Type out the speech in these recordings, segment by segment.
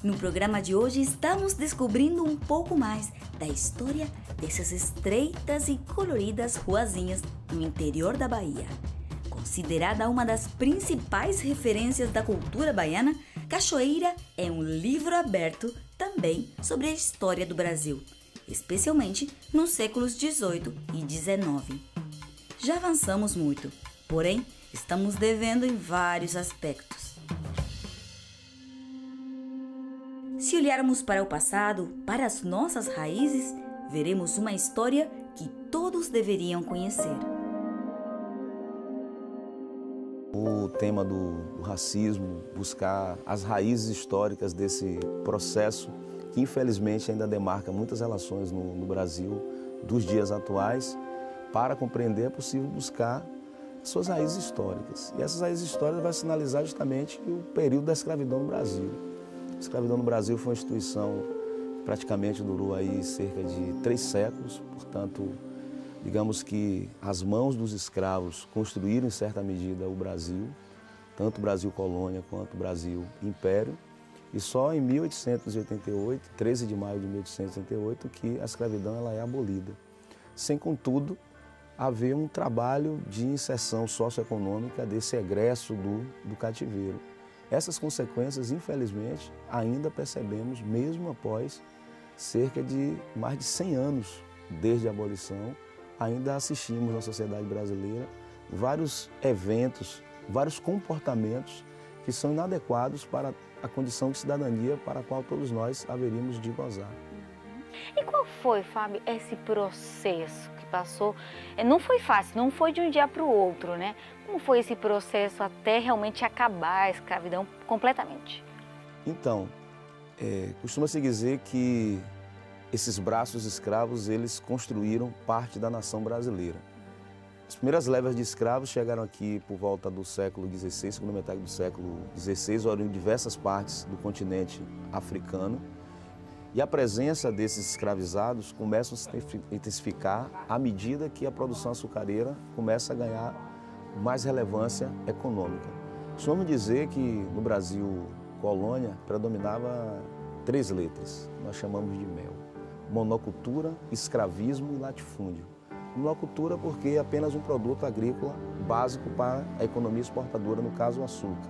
No programa de hoje estamos descobrindo um pouco mais da história dessas estreitas e coloridas ruazinhas no interior da Bahia. Considerada uma das principais referências da cultura baiana, Cachoeira é um livro aberto também sobre a história do Brasil, especialmente nos séculos XVIII e XIX. Já avançamos muito, porém estamos devendo em vários aspectos. Se olharmos para o passado, para as nossas raízes, veremos uma história que todos deveriam conhecer. O tema do racismo, buscar as raízes históricas desse processo que infelizmente ainda demarca muitas relações no Brasil dos dias atuais. Para compreender é possível buscar suas raízes históricas. E essas raízes históricas vai sinalizar justamente o período da escravidão no Brasil. A escravidão no Brasil foi uma instituição que praticamente durou aí cerca de 3 séculos, portanto, digamos que as mãos dos escravos construíram em certa medida o Brasil, tanto o Brasil colônia quanto o Brasil império, e só em 1888, 13 de maio de 1888, que a escravidão ela é abolida, sem contudo haver um trabalho de inserção socioeconômica desse egresso do cativeiro. Essas consequências, infelizmente, ainda percebemos mesmo após cerca de mais de 100 anos desde a abolição. Ainda assistimos na sociedade brasileira vários eventos, vários comportamentos que são inadequados para a condição de cidadania para a qual todos nós haveríamos de gozar. E qual foi, Fábio, esse processo que passou? Não foi fácil, não foi de um dia para o outro, né? Como foi esse processo até realmente acabar a escravidão completamente? Então, costuma-se dizer que esses braços escravos, eles construíram parte da nação brasileira. As primeiras levas de escravos chegaram aqui por volta do século XVI, segunda metade do século XVI, oriundo de diversas partes do continente africano. E a presença desses escravizados começa a se intensificar à medida que a produção açucareira começa a ganhar mais relevância econômica. Costumamos dizer que no Brasil colônia predominava 3 letras, nós chamamos de mel: monocultura, escravismo e latifúndio. Monocultura porque é apenas um produto agrícola básico para a economia exportadora, no caso o açúcar.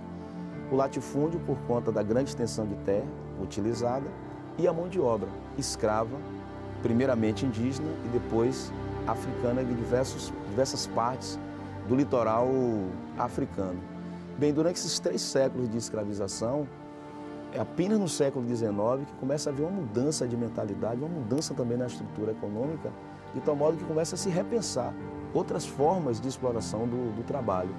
O latifúndio por conta da grande extensão de terra utilizada e a mão de obra escrava, primeiramente indígena e depois africana de diversas partes do litoral africano. Bem, durante esses 3 séculos de escravização, é apenas no século XIX que começa a haver uma mudança de mentalidade, uma mudança também na estrutura econômica, de tal modo que começa a se repensar outras formas de exploração do trabalho.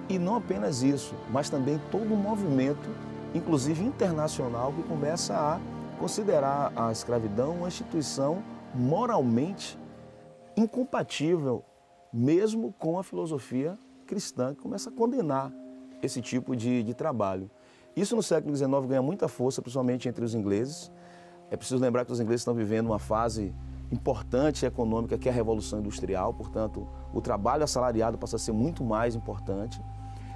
E não apenas isso, mas também todo um movimento, inclusive internacional, que começa a considerar a escravidão uma instituição moralmente incompatível, mesmo com a filosofia cristã, que começa a condenar esse tipo de trabalho. Isso no século XIX ganha muita força, principalmente entre os ingleses. É preciso lembrar que os ingleses estão vivendo uma fase importante econômica, que é a Revolução Industrial, portanto, o trabalho assalariado passa a ser muito mais importante.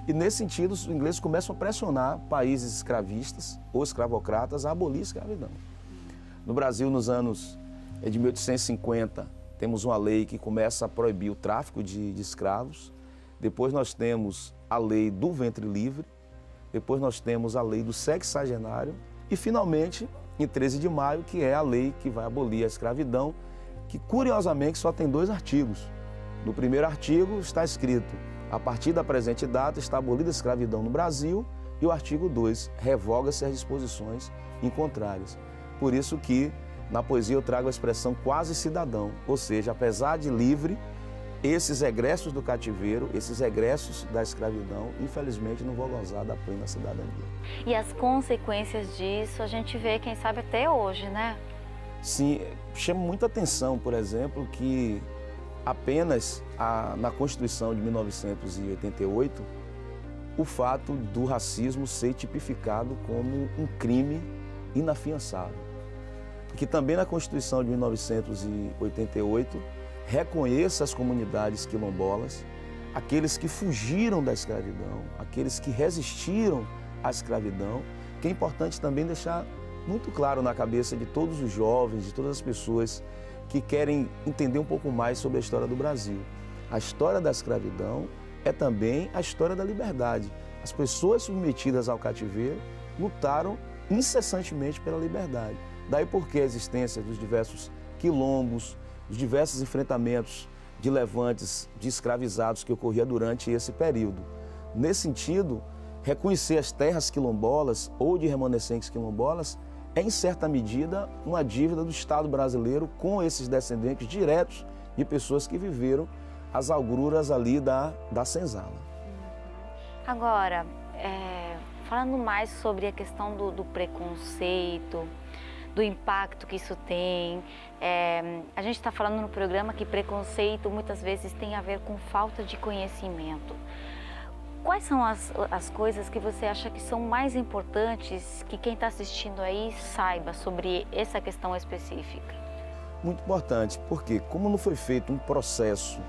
E nesse sentido, os ingleses começam a pressionar países escravistas ou escravocratas a abolir a escravidão. No Brasil, nos anos de 1850, temos uma lei que começa a proibir o tráfico de escravos. Depois nós temos a lei do ventre livre. Depois nós temos a lei do sexagenário. E, finalmente, em 13 de maio, que é a lei que vai abolir a escravidão, que, curiosamente, só tem 2 artigos. No primeiro artigo está escrito: a partir da presente data está abolida a escravidão no Brasil, e o artigo 2, revoga-se as disposições em contrárias. Por isso que na poesia eu trago a expressão quase cidadão, ou seja, apesar de livre, esses egressos do cativeiro, esses egressos da escravidão, infelizmente não vão gozar da plena cidadania. E as consequências disso a gente vê, quem sabe, até hoje, né? Sim, chama muita atenção, por exemplo, que apenas na Constituição de 1988, o fato do racismo ser tipificado como um crime inafiançável. Que também na Constituição de 1988 reconheça as comunidades quilombolas, aqueles que fugiram da escravidão, aqueles que resistiram à escravidão que é importante também deixar muito claro na cabeça de todos os jovens, de todas as pessoas que querem entender um pouco mais sobre a história do Brasil. A história da escravidão é também a história da liberdade. As pessoas submetidas ao cativeiro lutaram incessantemente pela liberdade. Daí porque a existência dos diversos quilombos, dos diversos enfrentamentos de levantes, de escravizados que ocorria durante esse período. Nesse sentido, reconhecer as terras quilombolas ou de remanescentes quilombolas é, em certa medida, uma dívida do Estado brasileiro com esses descendentes diretos de pessoas que viveram as agruras ali da senzala. Agora, falando mais sobre a questão do preconceito, do impacto que isso tem, a gente está falando no programa que preconceito muitas vezes tem a ver com falta de conhecimento. Quais são as coisas que você acha que são mais importantes que quem está assistindo aí saiba sobre essa questão específica? Muito importante, porque como não foi feito um processo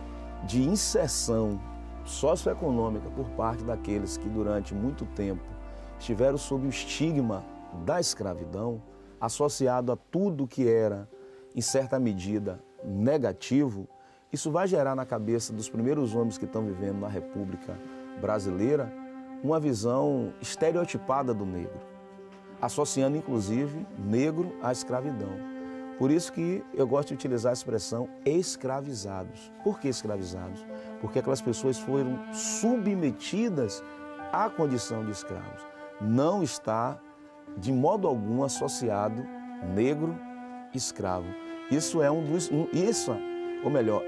de inserção socioeconômica por parte daqueles que durante muito tempo estiveram sob o estigma da escravidão, associado a tudo que era, em certa medida, negativo, isso vai gerar na cabeça dos primeiros homens que estão vivendo na República Brasileira uma visão estereotipada do negro, associando inclusive negro à escravidão. Por isso que eu gosto de utilizar a expressão escravizados. Por que escravizados? Porque aquelas pessoas foram submetidas à condição de escravos. Não está de modo algum associado negro escravo. Isso é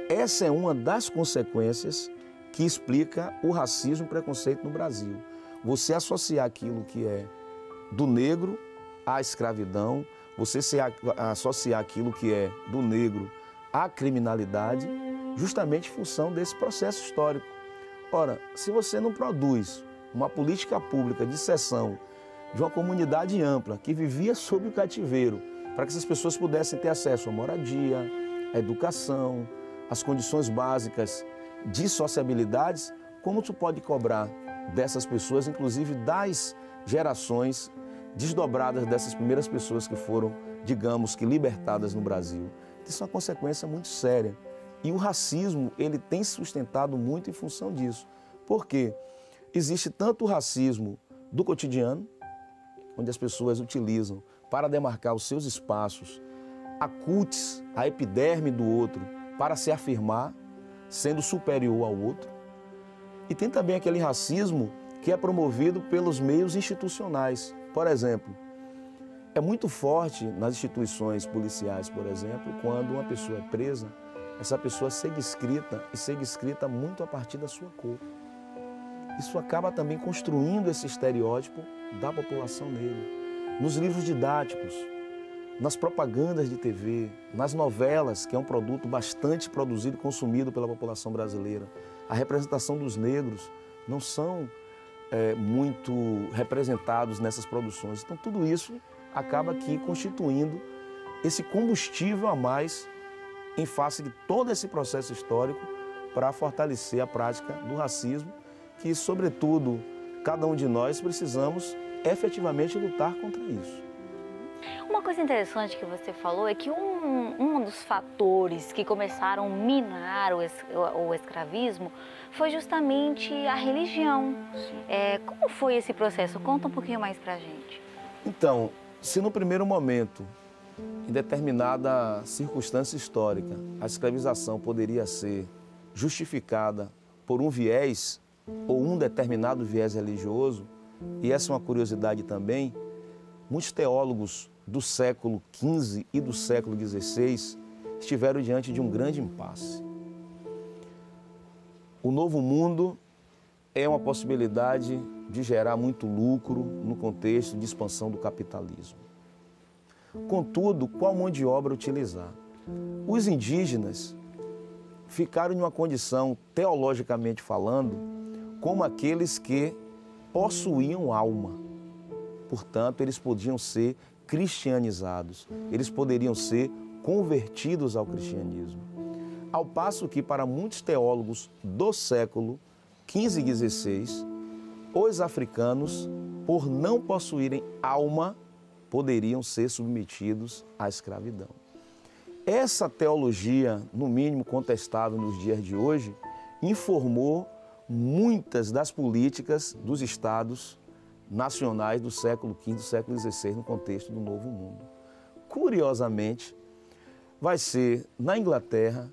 essa é uma das consequências que explica o racismo e o preconceito no Brasil. Você associar aquilo que é do negro à escravidão, você associar aquilo que é do negro à criminalidade, justamente em função desse processo histórico. Ora, se você não produz uma política pública de inserção de uma comunidade ampla que vivia sob o cativeiro, para que essas pessoas pudessem ter acesso à moradia, à educação, às condições básicas de sociabilidades, como tu pode cobrar dessas pessoas, inclusive das gerações desdobradas dessas primeiras pessoas que foram, digamos que, libertadas no Brasil? Isso é uma consequência muito séria. E o racismo, ele tem se sustentado muito em função disso. Por quê? Existe tanto o racismo do cotidiano, onde as pessoas utilizam para demarcar os seus espaços a cutis, a epiderme do outro, para se afirmar, sendo superior ao outro. E tem também aquele racismo que é promovido pelos meios institucionais. Por exemplo, é muito forte nas instituições policiais, por exemplo, quando uma pessoa é presa, essa pessoa segue escrita muito a partir da sua cor. Isso acaba também construindo esse estereótipo da população negra. Nos livros didáticos, nas propagandas de TV, nas novelas, que é um produto bastante produzido e consumido pela população brasileira, a representação dos negros não são muito representados nessas produções. Então, tudo isso acaba aqui constituindo esse combustível a mais em face de todo esse processo histórico para fortalecer a prática do racismo, que, sobretudo, cada um de nós precisamos efetivamente lutar contra isso. Uma coisa interessante que você falou é que um dos fatores que começaram a minar o escravismo foi justamente a religião. Como foi esse processo? Conta um pouquinho mais pra gente. Então, se no primeiro momento, em determinada circunstância histórica, a escravização poderia ser justificada por um viés ou um determinado viés religioso, e essa é uma curiosidade também, muitos teólogos do século XV e do século XVI estiveram diante de um grande impasse. O novo mundo é uma possibilidade de gerar muito lucro no contexto de expansão do capitalismo. Contudo, qual mão de obra utilizar? Os indígenas ficaram em uma condição, teologicamente falando, como aqueles que possuíam alma. Portanto, eles podiam ser cristianizados, eles poderiam ser convertidos ao cristianismo. Ao passo que, para muitos teólogos do século XV e XVI, os africanos por não possuírem alma, poderiam ser submetidos à escravidão. Essa teologia, no mínimo contestável nos dias de hoje, informou muitas das políticas dos estados nacionais do século V, do século XVI, no contexto do Novo Mundo. Curiosamente, vai ser na Inglaterra,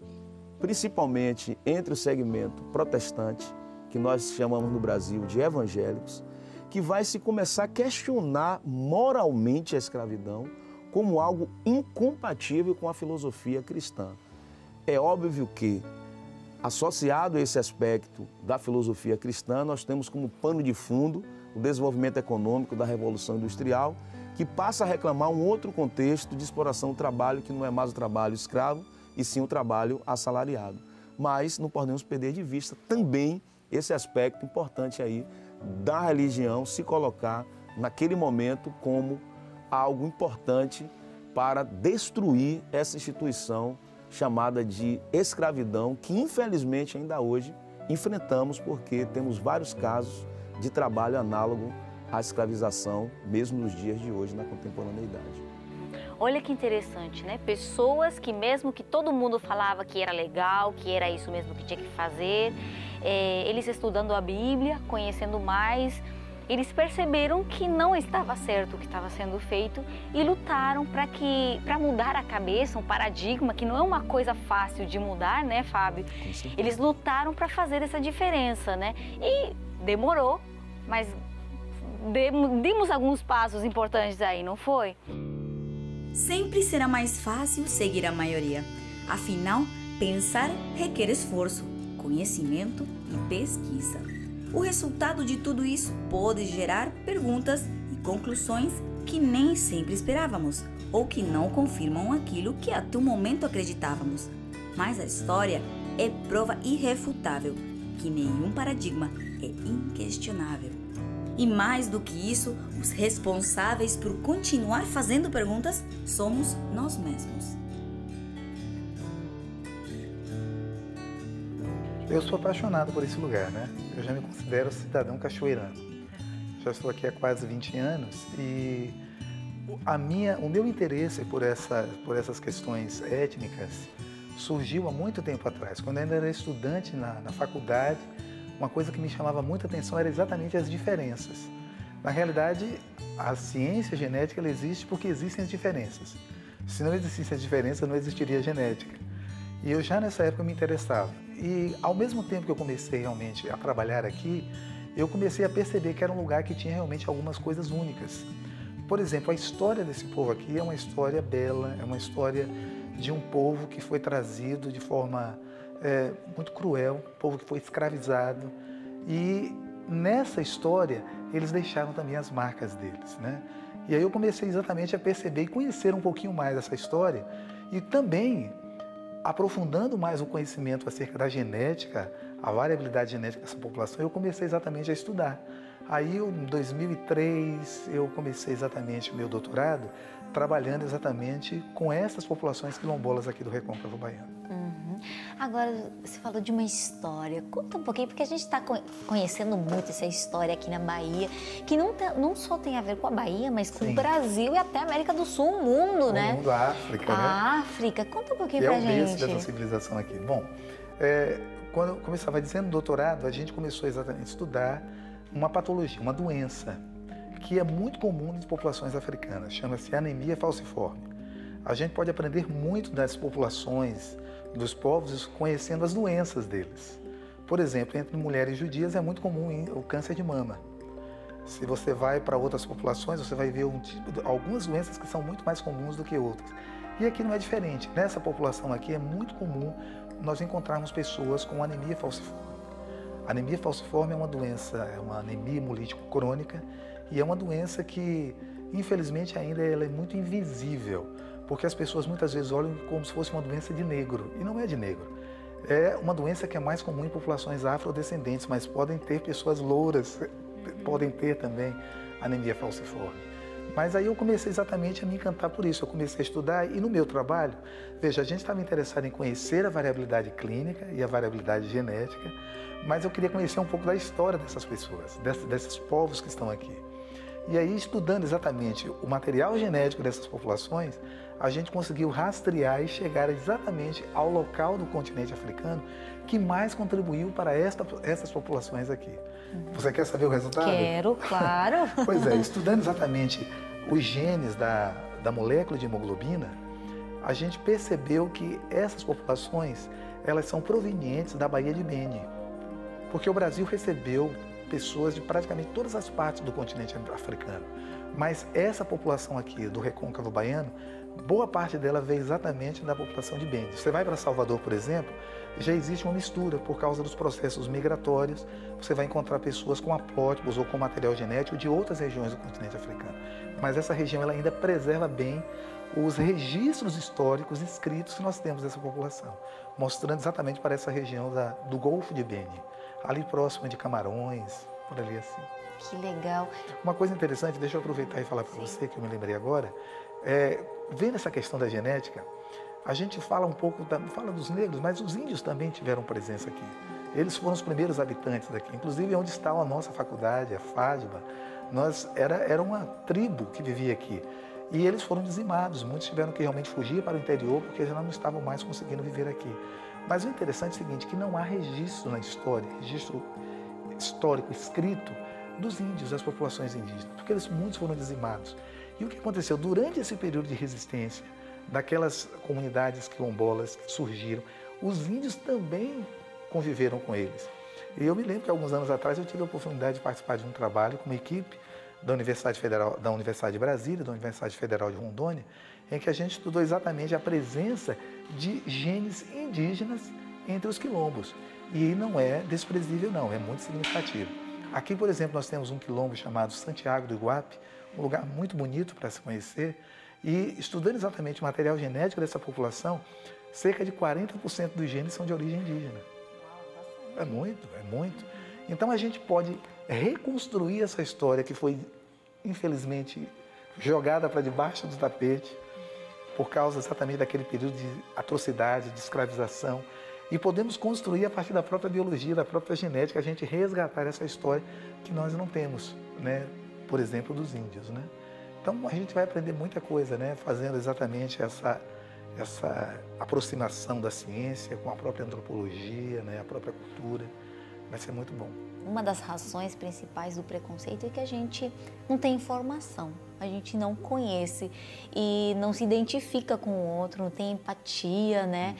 principalmente entre o segmento protestante, que nós chamamos no Brasil de evangélicos, que vai se começar a questionar moralmente a escravidão como algo incompatível com a filosofia cristã. É óbvio que, associado a esse aspecto da filosofia cristã, nós temos como pano de fundo o desenvolvimento econômico da Revolução Industrial, que passa a reclamar um outro contexto de exploração do trabalho, que não é mais o trabalho escravo, e sim o trabalho assalariado. Mas não podemos perder de vista também esse aspecto importante aí da religião se colocar naquele momento como algo importante para destruir essa instituição chamada de escravidão, que infelizmente ainda hoje enfrentamos, porque temos vários casos de trabalho análogo à escravização, mesmo nos dias de hoje, na contemporaneidade. Olha que interessante, né? Pessoas que mesmo que todo mundo falava que era legal, que era isso mesmo que tinha que fazer, eles estudando a Bíblia, conhecendo mais, eles perceberam que não estava certo o que estava sendo feito e lutaram para mudar a cabeça, um paradigma que não é uma coisa fácil de mudar, né, Fábio? Eles lutaram para fazer essa diferença, né? E demorou, mas dimos alguns passos importantes aí, não foi? Sempre será mais fácil seguir a maioria. Afinal, pensar requer esforço, conhecimento e pesquisa. O resultado de tudo isso pode gerar perguntas e conclusões que nem sempre esperávamos ou que não confirmam aquilo que até o momento acreditávamos. Mas a história é prova irrefutável que nenhum paradigma é inquestionável. E mais do que isso, os responsáveis por continuar fazendo perguntas somos nós mesmos. Eu sou apaixonado por esse lugar, né? Eu já me considero cidadão cachoeirano. Já estou aqui há quase 20 anos e o meu interesse por essas questões étnicas surgiu há muito tempo atrás. Quando eu ainda era estudante na faculdade, uma coisa que me chamava muita atenção era exatamente as diferenças. Na realidade, a ciência genética ela existe porque existem as diferenças. Se não existissem as diferenças, não existiria genética. E eu já nessa época me interessava. E ao mesmo tempo que eu comecei realmente a trabalhar aqui, eu comecei a perceber que era um lugar que tinha realmente algumas coisas únicas. Por exemplo, a história desse povo aqui é uma história bela, é uma história de um povo que foi trazido de forma muito cruel, um povo que foi escravizado. E nessa história, eles deixaram também as marcas deles, né? E aí eu comecei exatamente a perceber e conhecer um pouquinho mais essa história e também aprofundando mais o conhecimento acerca da genética, a variabilidade genética dessa população, eu comecei exatamente a estudar. Aí, em 2003, eu comecei exatamente o meu doutorado, trabalhando exatamente com essas populações quilombolas aqui do Recôncavo Baiano. Agora, você falou de uma história. Conta um pouquinho, porque a gente está conhecendo muito essa história aqui na Bahia, que não só tem a ver com a Bahia, mas com o Brasil e até a América do Sul, o mundo, né? O mundo, a África, né? A África. Conta um pouquinho pra gente. É o berço dessa civilização aqui. Bom, quando eu começava dizendo doutorado, a gente começou exatamente a estudar uma patologia, uma doença, que é muito comum nas populações africanas, chama-se anemia falciforme. A gente pode aprender muito das populações, dos povos, conhecendo as doenças deles. Por exemplo, entre mulheres judias é muito comum o câncer de mama. Se você vai para outras populações, você vai ver algumas doenças que são muito mais comuns do que outras. E aqui não é diferente. Nessa população aqui é muito comum nós encontrarmos pessoas com anemia falciforme. A anemia falciforme é uma doença, é uma anemia hemolítico crônica e é uma doença que, infelizmente, ainda ela é muito invisível, porque as pessoas muitas vezes olham como se fosse uma doença de negro, e não é de negro. É uma doença que é mais comum em populações afrodescendentes, mas podem ter pessoas louras, podem ter também anemia falciforme. Mas aí eu comecei exatamente a me encantar por isso, eu comecei a estudar e no meu trabalho, veja, a gente estava interessado em conhecer a variabilidade clínica e a variabilidade genética, mas eu queria conhecer um pouco da história dessas pessoas, desses povos que estão aqui. E aí, estudando exatamente o material genético dessas populações, a gente conseguiu rastrear e chegar exatamente ao local do continente africano que mais contribuiu para essas populações aqui. Você quer saber o resultado? Quero, claro. Pois é, estudando exatamente os genes da molécula de hemoglobina, a gente percebeu que essas populações, elas são provenientes da Baía de Beni, porque o Brasil recebeu pessoas de praticamente todas as partes do continente africano. Mas essa população aqui do Recôncavo Baiano, boa parte dela veio exatamente da população de Beni. Você vai para Salvador, por exemplo, já existe uma mistura por causa dos processos migratórios. Você vai encontrar pessoas com haplótipos ou com material genético de outras regiões do continente africano. Mas essa região ela ainda preserva bem os registros históricos escritos que nós temos dessa população, mostrando exatamente para essa região do Golfo de Beni, ali próximo de Camarões, por ali assim. Que legal. Uma coisa interessante, deixa eu aproveitar e falar para você, que eu me lembrei agora, vendo essa questão da genética, a gente fala um pouco, fala dos negros, mas os índios também tiveram presença aqui. Eles foram os primeiros habitantes daqui, inclusive onde está a nossa faculdade, a FADBA, era uma tribo que vivia aqui. E eles foram dizimados, muitos tiveram que realmente fugir para o interior porque já não estavam mais conseguindo viver aqui. Mas o interessante é o seguinte, que não há registro na história, registro histórico escrito dos índios, das populações indígenas, porque muitos foram dizimados. E o que aconteceu durante esse período de resistência, daquelas comunidades quilombolas que surgiram, os índios também conviveram com eles. E eu me lembro que alguns anos atrás eu tive a oportunidade de participar de um trabalho com uma equipe da Universidade de Brasília, da Universidade Federal de Rondônia, em que a gente estudou exatamente a presença de genes indígenas entre os quilombos. E não é desprezível, não, é muito significativo. Aqui, por exemplo, nós temos um quilombo chamado Santiago do Iguape, um lugar muito bonito para se conhecer, e estudando exatamente o material genético dessa população, cerca de 40% dos genes são de origem indígena. É muito, é muito. Então a gente pode reconstruir essa história que foi, infelizmente, jogada para debaixo do tapete por causa exatamente daquele período de atrocidade, de escravização. E podemos construir a partir da própria biologia, da própria genética, a gente resgatar essa história que nós não temos, né? Por exemplo, dos índios, né? Então a gente vai aprender muita coisa, né? Fazendo exatamente essa aproximação da ciência com a própria antropologia, né? A própria cultura. Vai ser muito bom. Uma das razões principais do preconceito é que a gente não tem informação, a gente não conhece e não se identifica com o outro, não tem empatia, né?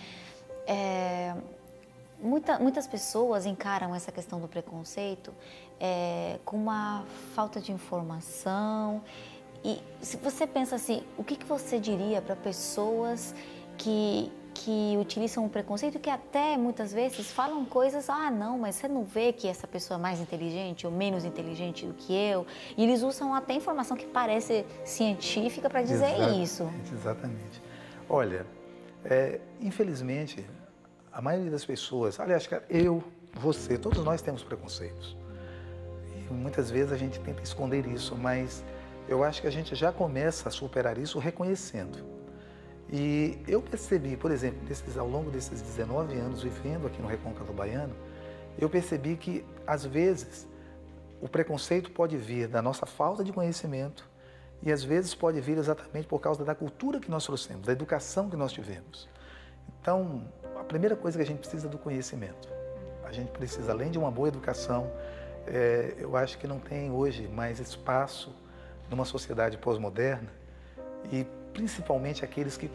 Muitas pessoas encaram essa questão do preconceito com uma falta de informação. E se você pensa assim, o que você diria para pessoas que utilizam o preconceito, que até muitas vezes falam coisas, não, mas você não vê que essa pessoa é mais inteligente ou menos inteligente do que eu? E eles usam até informação que parece científica para dizer isso. Exatamente. Olha, infelizmente, a maioria das pessoas, aliás, eu, você, todos nós temos preconceitos. E muitas vezes a gente tenta esconder isso, mas eu acho que a gente já começa a superar isso reconhecendo. E eu percebi, por exemplo, ao longo desses 19 anos vivendo aqui no Recôncavo Baiano, eu percebi que, às vezes, o preconceito pode vir da nossa falta de conhecimento e, às vezes, pode vir exatamente por causa da cultura que nós trouxemos, da educação que nós tivemos. Então, a primeira coisa que a gente precisa é do conhecimento. A gente precisa, além de uma boa educação, eu acho que não tem hoje mais espaço numa sociedade pós-moderna e principalmente aqueles que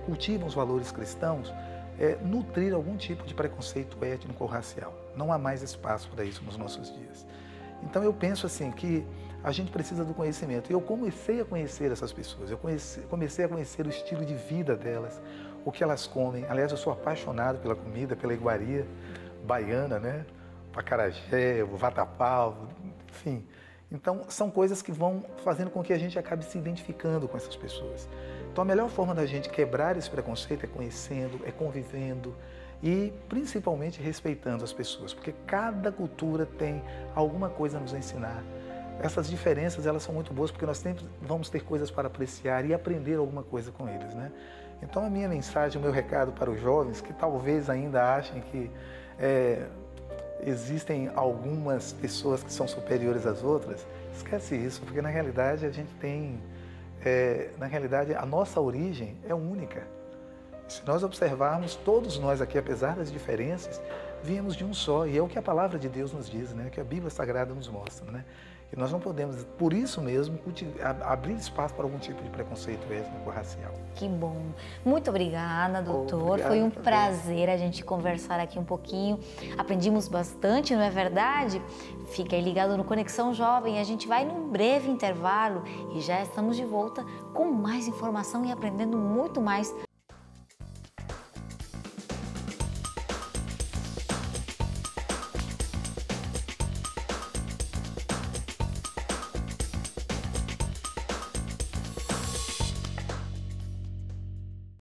cultivam os valores cristãos, nutrir algum tipo de preconceito étnico ou racial. Não há mais espaço para isso nos nossos dias. Então eu penso assim que a gente precisa do conhecimento. E eu comecei a conhecer essas pessoas, eu comecei a conhecer o estilo de vida delas, o que elas comem. Aliás, eu sou apaixonado pela comida, pela iguaria baiana, né? O acarajé, o vatapá, enfim. Então, são coisas que vão fazendo com que a gente acabe se identificando com essas pessoas. Então, a melhor forma da gente quebrar esse preconceito é conhecendo, é convivendo e, principalmente, respeitando as pessoas, porque cada cultura tem alguma coisa a nos ensinar. Essas diferenças, elas são muito boas porque nós sempre vamos ter coisas para apreciar e aprender alguma coisa com eles, né? Então, a minha mensagem, o meu recado para os jovens que talvez ainda achem que existem algumas pessoas que são superiores às outras, esquece isso, porque na realidade a gente tem, na realidade a nossa origem é única. Se nós observarmos, todos nós aqui, apesar das diferenças, viemos de um só, e é o que a palavra de Deus nos diz, né? Que a Bíblia Sagrada nos mostra, né? E nós não podemos, por isso mesmo, abrir espaço para algum tipo de preconceito étnico-racial. Que bom. Muito obrigada, doutor. Obrigado, foi um também. prazer a gente conversar aqui um pouquinho. Aprendimos bastante, não é verdade? Fica aí ligado no Conexão Jovem. A gente vai num breve intervalo e já estamos de volta com mais informação e aprendendo muito mais